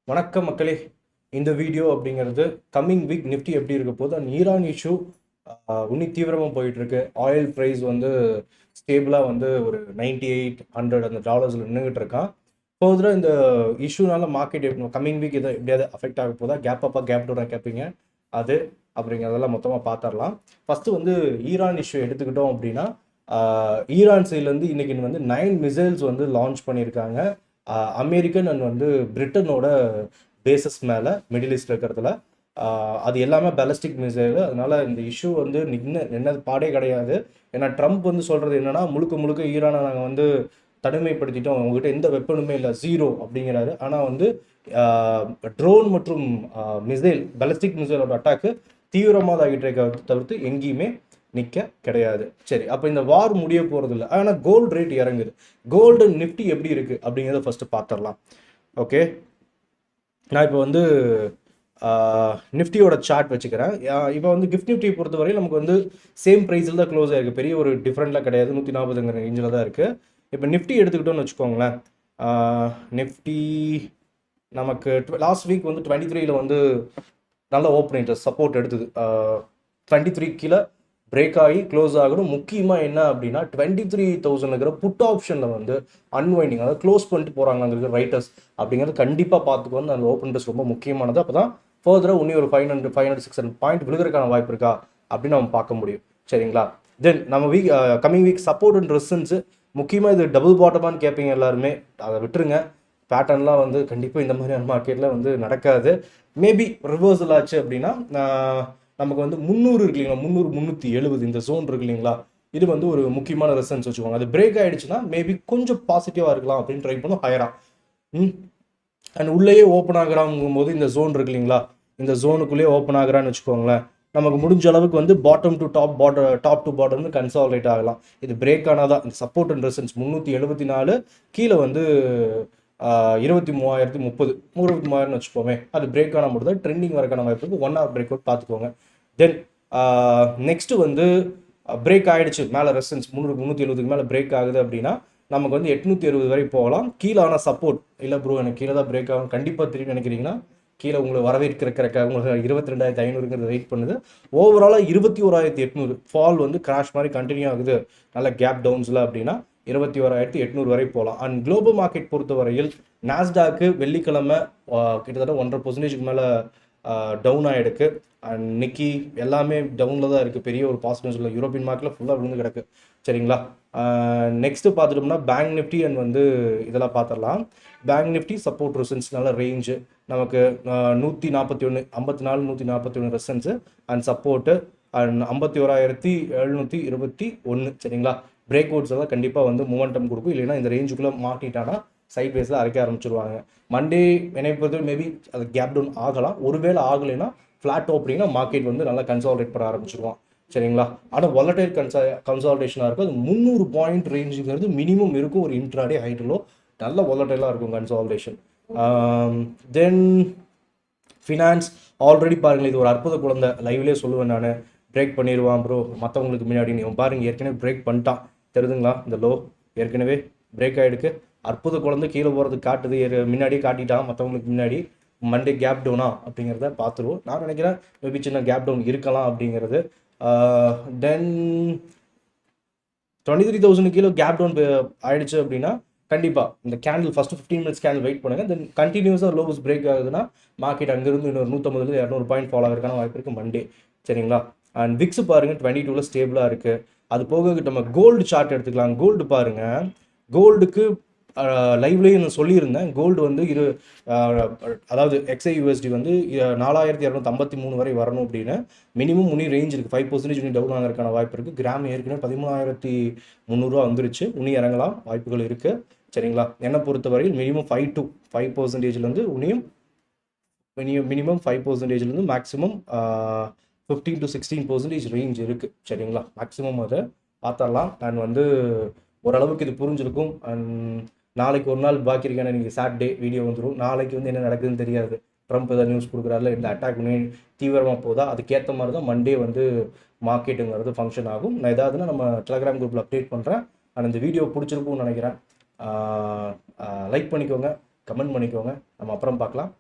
வணக்கம் மக்களே. இந்த வீடியோ அப்படிங்கிறது கம்மிங் வீக் நிஃப்டி எப்படி இருக்க போது அண்ட் ஈரான் இஷ்யூ இன்னும் தீவிரமாக போயிட்டு இருக்கு. ஆயில் ப்ரைஸ் வந்து ஸ்டேபிளாக வந்து ஒரு 9800 அந்த டாலர்ஸில் நின்றுகிட்டு இருக்கான். ஃபர்தராக இந்த இஷ்யூனால மார்க்கெட் கம்மிங் வீக் இதை எப்படியாவது அஃபெக்ட் ஆக போதா, கேப் அப்பா கேப் டவுனாக கேட்பீங்க அது அப்படிங்கிறதெல்லாம் மொத்தமாக பார்த்துடலாம். ஃபஸ்ட்டு வந்து ஈரான் இஷ்யூ எடுத்துக்கிட்டோம் அப்படின்னா ஈரான் சைட்லேருந்து இன்னைக்கு வந்து 9 மிசைல்ஸ் வந்து லான்ச் பண்ணியிருக்காங்க. அமெரிக்கன் அண்ட் வந்து பிரிட்டனோட பேசஸ் மேலே மிடில் ஈஸ்ட் இருக்கிறதுல அது எல்லாமே பேலஸ்டிக் மிசைல். அதனால இந்த இஷ்யூ வந்து நின்னது பாடே கிடையாது. ஏன்னா ட்ரம்ப் வந்து சொல்கிறது என்னன்னா, முழுக்க முழுக்க ஈரானை நாங்கள் வந்து தனிமைப்படுத்திட்டோம், உங்ககிட்ட எந்த வெப்பனுமே இல்லை, ஜீரோ அப்படிங்கிறாரு. ஆனால் வந்து ட்ரோன் மற்றும் மிசைல் பேலஸ்டிக் மிசைலோட அட்டாக்கு தீவிரமாக ஆகிட்டு தவிர்த்து எங்கேயுமே நிற்க கிடையாது. சரி, அப்போ இந்த வார் முடிய போகிறது இல்லை. ஆனால் கோல்டு ரேட் இறங்குது. கோல்டு நிஃப்டி எப்படி இருக்குது அப்படிங்கிறத ஃபஸ்ட்டு பார்த்துடலாம். ஓகே, நான் இப்போ வந்து நிஃப்டியோட சார்ட் வச்சுக்கிறேன். இப்போ வந்து கிஃப்ட் நிஃப்டி பொறுத்தவரையும் நமக்கு வந்து சேம் ப்ரைஸில் தான் க்ளோஸ் ஆகிருக்கு. பெரிய ஒரு டிஃப்ரெண்ட்லாம் கிடையாது. 140 ரேஞ்சில் தான் இருக்குது. இப்போ நிஃப்டி எடுத்துக்கிட்டோன்னு வச்சுக்கோங்களேன். நிஃப்டி நமக்கு லாஸ்ட் வீக் வந்து 23 வந்து நல்ல ஓப்பனிங் சப்போர்ட் எடுத்தது. 23 கீழே பிரேக் ஆகி க்ளோஸ் ஆகணும். முக்கியமாக என்ன அப்படின்னா 23,000 இருக்கிற புட் ஆப்ஷனில் வந்து அன்வைண்டிங், அதாவது க்ளோஸ் பண்ணிட்டு போகிறாங்க அங்கே இருக்கிற ரைட்டர்ஸ் அப்படிங்கிறது கண்டிப்பாக பார்த்துக்கு வந்து அந்த ஓப்பன் இன்ட்ரெஸ்ட் ரொம்ப முக்கியமானது. அப்போ தான் ஃபர்தராக இன்னும் ஒரு 500-600 பாயிண்ட் விழுகிறதுக்கான வாய்ப்பு இருக்கா அப்படின்னு நம்ம பார்க்க முடியும். சரிங்களா? தென் நம்ம coming week support and resistance முக்கியமாக இது டபுள் பாட்டமானு கேட்பீங்க எல்லாருமே. அதை விட்டுருங்க. பேட்டர்ன்லாம் வந்து கண்டிப்பாக இந்த மாதிரியான மார்க்கெட்டில் வந்து நடக்காது. மேபி ரிவர்சல் ஆச்சு அப்படின்னா நமக்கு வந்து 300 இருக்கு இல்லைங்களா, 300-370 இந்த ஜோன் இருக்கு இல்லைங்களா, இது வந்து ஒரு முக்கியமான ரெசன்ஸ் வச்சுக்கோங்க. அது பிரேக் ஆகிடுச்சுன்னா மேபி கொஞ்சம் பாசிட்டிவாக இருக்கலாம் அப்படின்னு ட்ரை பண்ணும் ஹையராக. அண்ட் உள்ளேயே ஓப்பன் ஆகிறாங்கும் போது இந்த ஜோன் இருக்கு இல்லைங்களா, இந்த ஜோனுக்குள்ளேயே ஓப்பன் ஆகிறான்னு வச்சுக்கோங்களேன், நமக்கு முடிஞ்ச அளவுக்கு வந்து bottom to top to bottom வந்து கன்சாலிடேட் ஆகலாம். இது பிரேக் ஆனாதான் இந்த சப்போர்ட் அண்ட் ரெசன்ஸ் 374 கீழே வந்து 23,030 23,000 வச்சுப்போமே, அது பிரேக் ஆனால் மட்டும் தான் ட்ரெண்டிங் வரக்கான வாய்ப்பு இருக்குது. 1 hour பிரேக் அவுட் பார்த்துக்கோங்க. தென் நெக்ஸ்ட் வந்து பிரேக் ஆகிடுச்சு மேலே ரெசன்ஸ் 370 மேலே பிரேக் ஆகுது அப்படின்னா நமக்கு வந்து 860 வரை போகலாம். கீழே ஆனால் சப்போர்ட் இல்லை ப்ரோ, எனக்கு கீழே தான் பிரேக் ஆகும் கண்டிப்பாக திரும்பி நினைக்கிறீங்கன்னா கீழே உங்களை வரவேற்கிறக்காக உங்களுக்கு 22,500 வெயிட் பண்ணுது. ஓவராலாக 21,800 ஃபால் வந்து கிராஷ் மாதிரி கண்டினியூ ஆகுது நல்ல கேப் டவுன்ஸில் அப்படின்னா 21,800 வரை போகலாம். அண்ட் குளோபல் மார்க்கெட் பொறுத்தவரையில் நாஸ்டாக்கு வெள்ளிக்கிழமை கிட்டத்தட்ட 1.5% மேலே டவுன் ஆகிடுக்கு. அண்ட் நிக்கி எல்லாமே டவுனில் தான் இருக்குது. பெரிய ஒரு பாசிட்டிவ் இல்லை. யூரோப்பியன் மார்க்கெட்டில் ஃபுல்லாக விழுந்து கிடக்கு. சரிங்களா? நெக்ஸ்ட்டு பார்த்துட்டோம்னா பேங்க் நிஃப்டி அண்ட் வந்து இதெல்லாம் பார்த்துடலாம். பேங்க் நிஃப்டி சப்போர்ட் ரெசன்ஸ் நல்ல ரேஞ்சு நமக்கு 141 54 141 ரெசன்ஸு அண்ட் சப்போர்ட்டு அண்ட் 51,721. சரிங்களா? பிரேக் அவுட்ஸ் எல்லாம் கண்டிப்பாக வந்து மூமெண்டம் கொடுக்கும். இல்லைன்னா இந்த ரேஞ்சுக்குள்ளே மாட்டிட்டானா சைட் வேஸில் அரைக்க ஆரம்பிச்சிருவாங்க. மண்டே என்னை பொறுத்தவரை மேபி அது கேப் டவுன் ஆகலாம். ஒருவேளை ஆகலைன்னா ஃப்ளாட் ஓப்பனிங்னா மார்க்கெட் வந்து நல்லா கன்சாலிடேட் பண்ண ஆரம்பிச்சிருவான். சரிங்களா? ஆனால் வாலடைல் கன்சாலிடேஷனாக இருக்கும். அது 300 பாயிண்ட் ரேஞ்சுங்கிறது மினிமம் இருக்கும். ஒரு இன்ட்ராடே ஹைட்டிலோ நல்ல வாலடைலாக இருக்கும் கன்சாலிடேஷன். தென் ஃபினான்ஸ் ஆல்ரெடி பாருங்கள், இது ஒரு அற்புத குழந்தை. லைவ்லேயே சொல்லுவேன் நான், பிரேக் பண்ணிடுவான் ப்ரோ மற்றவங்களுக்கு முன்னாடி. நீ பாருங்கள் ஏற்கனவே பிரேக் பண்ணிட்டான் தெரியுதுங்களா, இந்த லோ ஏற்கனவே பிரேக் ஆகிடுக்கு. அற்புத குழந்தை கீழே போகிறதுக்கு காட்டுது, முன்னாடியே காட்டிட்டான் மற்றவங்களுக்கு முன்னாடி. மண்டே கேப் டவுனா அப்படிங்கிறத பார்த்துருவோம். நான் நினைக்கிறேன் மேபி சின்ன கேப் டவுன் இருக்கலாம் அப்படிங்கிறது. தென் 23,000 கீழே கேப் டவுன் ஆயிடுச்சு அப்படின்னா கண்டிப்பாக இந்த candle first 15 minutes candle wait பண்ணுங்கள். தென் கண்டினியூஸாக லோஸ் பிரேக் ஆகுதுன்னா மார்க்கெட் அங்கேருந்து இன்னொரு 150-200 பாயிண்ட் ஃபாலோ ஆகிறதுக்கான வாய்ப்பு இருக்குது மண்டே. சரிங்களா? அண்ட் விக்ஸ் பாருங்கள் 22 ஸ்டேபிளாக இருக்குது. அது போக நம்ம கோல்டு சார்ட் எடுத்துக்கலாம். கோல்டு பாருங்கள், கோல்டுக்கு லைவ்லேயே நான் சொல்லியிருந்தேன். கோல்டு வந்து அதாவது XAUSD வந்து 4,253 வரை வரணும் அப்படின்னு மினிமம் உனி ரேஞ்ச் இருக்குது. 5% உனி டவுன் ஆகிறதுக்கான வாய்ப்பு இருக்குது. கிராம் ஏற்கனவே 13,300 வந்துருச்சு. உனி இறங்கலாம் வாய்ப்புகள் இருக்குது. சரிங்களா? என்னை பொறுத்தவரையில் மினிமம் 5% உனியும் மினிமம் 5% மேக்ஸிமம் 15-16% ரேஞ்ச் இருக்குது. சரிங்களா? மேக்ஸிமம் அதை பார்த்துடலாம். அண்ட் வந்து ஓரளவுக்கு இது புரிஞ்சிருக்கும். அண்ட் நாளைக்கு ஒரு நாள் பாக்கி இருக்கேன். நீங்கள் சாட்டர்டே வீடியோ வந்துடும். நாளைக்கு வந்து என்ன நடக்குதுன்னு தெரியாது. ட்ரம்ப் ஏதாவது நியூஸ் கொடுக்குறாருல, இந்த அட்டாக் தீவிரமாக போதா, அதுக்கேற்ற மாதிரி தான் மண்டே வந்து மார்க்கெட்டுங்கிறது ஃபங்க்ஷன் ஆகும். நான் ஏதாவதுன்னா நம்ம டெலகிராம் குரூப்பில் அப்டேட் பண்ணுறேன். அண்ட் இந்த வீடியோ பிடிச்சிருக்கும்னு நினைக்கிறேன். லைக் பண்ணிக்கோங்க, கமெண்ட் பண்ணிக்கோங்க. நம்ம அப்புறம் பார்க்கலாம்.